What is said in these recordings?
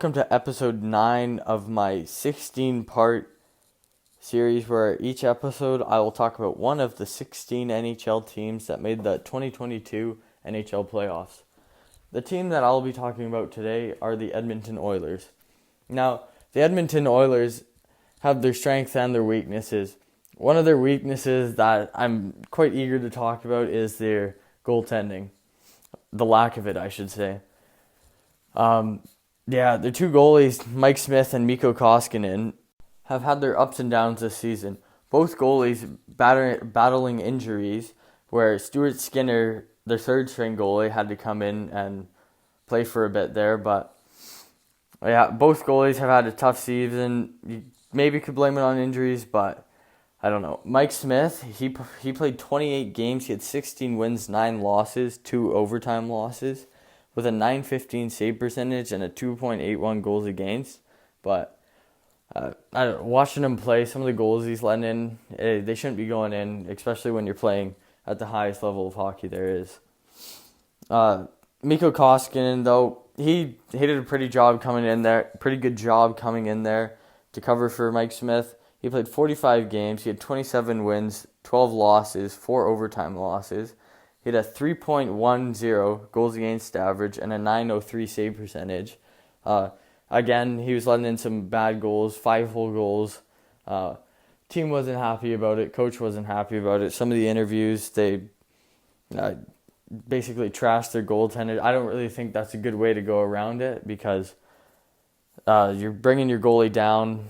Welcome to episode 9 of my 16-part series where each episode I will talk about one of the 16 NHL teams that made the 2022 NHL playoffs. The team that I'll be talking about today are the Edmonton Oilers. Now, the Edmonton Oilers have their strengths and their weaknesses. One of their weaknesses that I'm quite eager to talk about is their goaltending. The lack of it, I should say. Their two goalies, Mike Smith and Mikko Koskinen, have had their ups and downs this season. Both goalies battling injuries, where Stuart Skinner, their third-string goalie, had to come in and play for a bit there. But both goalies have had a tough season. You maybe could blame it on injuries, but I don't know. Mike Smith, he played 28 games. He had 16 wins, 9 losses, 2 overtime losses, with a .915 save percentage and a 2.81 goals against. But watching him play, some of the goals he's letting in, they shouldn't be going in, especially when you're playing at the highest level of hockey there is. Mikko Koskinen, though, he did a pretty good job coming in there to cover for Mike Smith. He played 45 games. He had 27 wins, 12 losses, 4 overtime losses. He had a 3.10 goals against average and a .903 save percentage. Again, he was letting in some bad goals, 5 whole goals. Team wasn't happy about it. Coach wasn't happy about it. Some of the interviews, they basically trashed their goaltender. I don't really think that's a good way to go around it because you're bringing your goalie down.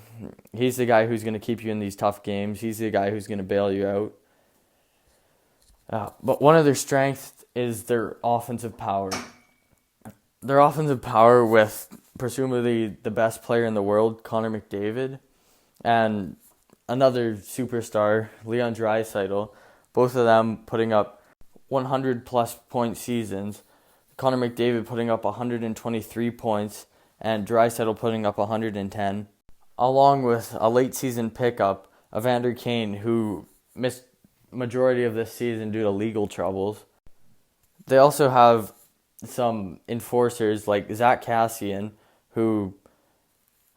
He's the guy who's going to keep you in these tough games. He's the guy who's going to bail you out. But one of their strengths is their offensive power. Their offensive power with presumably the best player in the world, Connor McDavid, and another superstar, Leon Draisaitl, both of them putting up 100-plus point seasons. Connor McDavid putting up 123 points and Draisaitl putting up 110, along with a late-season pickup, Evander Kane, who missed majority of this season due to legal troubles. They also have some enforcers like Zach Kassian, who,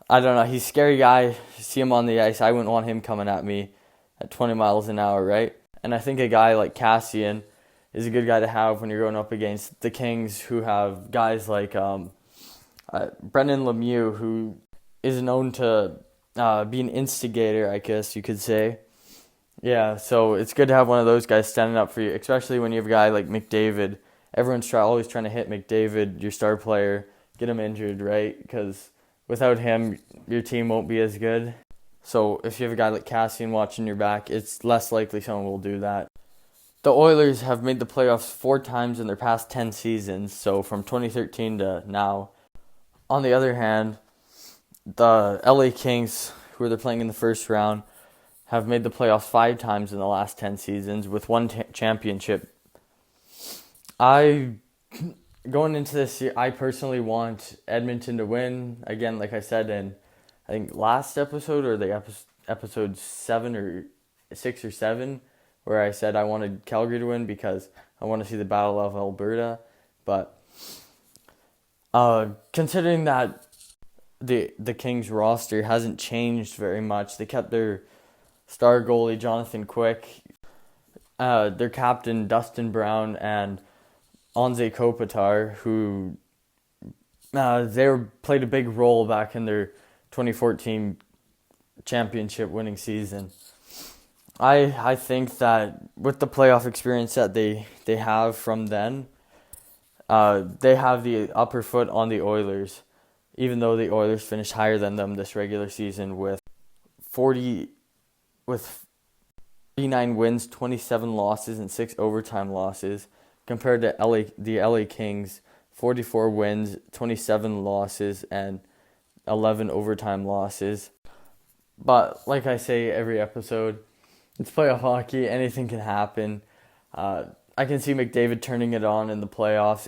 I don't know, he's a scary guy. See him on the ice, I wouldn't want him coming at me at 20 miles an hour, right? And I think a guy like Kassian is a good guy to have when you're going up against the Kings, who have guys like Brendan Lemieux, who is known to be an instigator, I guess you could say. Yeah, so it's good to have one of those guys standing up for you, especially when you have a guy like McDavid. Everyone's always trying to hit McDavid, your star player, get him injured, right? Because without him, your team won't be as good. So if you have a guy like Cassian watching your back, it's less likely someone will do that. The Oilers have made the playoffs 4 times in their past 10 seasons, so from 2013 to now. On the other hand, the LA Kings, who they're playing in the first round, have made the playoffs 5 times in the last 10 seasons with 1 championship. Going into this year, I personally want Edmonton to win. Again, like I said in, I think last episode or the episode 7 or 6 or 7, where I said I wanted Calgary to win because I want to see the Battle of Alberta. But considering that the Kings roster hasn't changed very much, they kept their star goalie Jonathan Quick, their captain Dustin Brown, and Anze Kopitar, who they played a big role back in their 2014 championship winning season. I think that with the playoff experience that they have from then, they have the upper foot on the Oilers, even though the Oilers finished higher than them this regular season with 49 wins, 27 losses, and 6 overtime losses, compared to the LA Kings, 44 wins, 27 losses, and 11 overtime losses. But like I say every episode, it's playoff hockey. Anything can happen. I can see McDavid turning it on in the playoffs.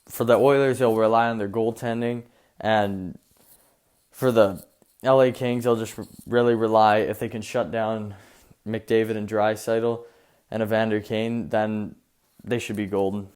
For the Oilers, they'll rely on their goaltending, and for the LA Kings, they'll just really rely, if they can shut down McDavid and Draisaitl and Evander Kane, then they should be golden.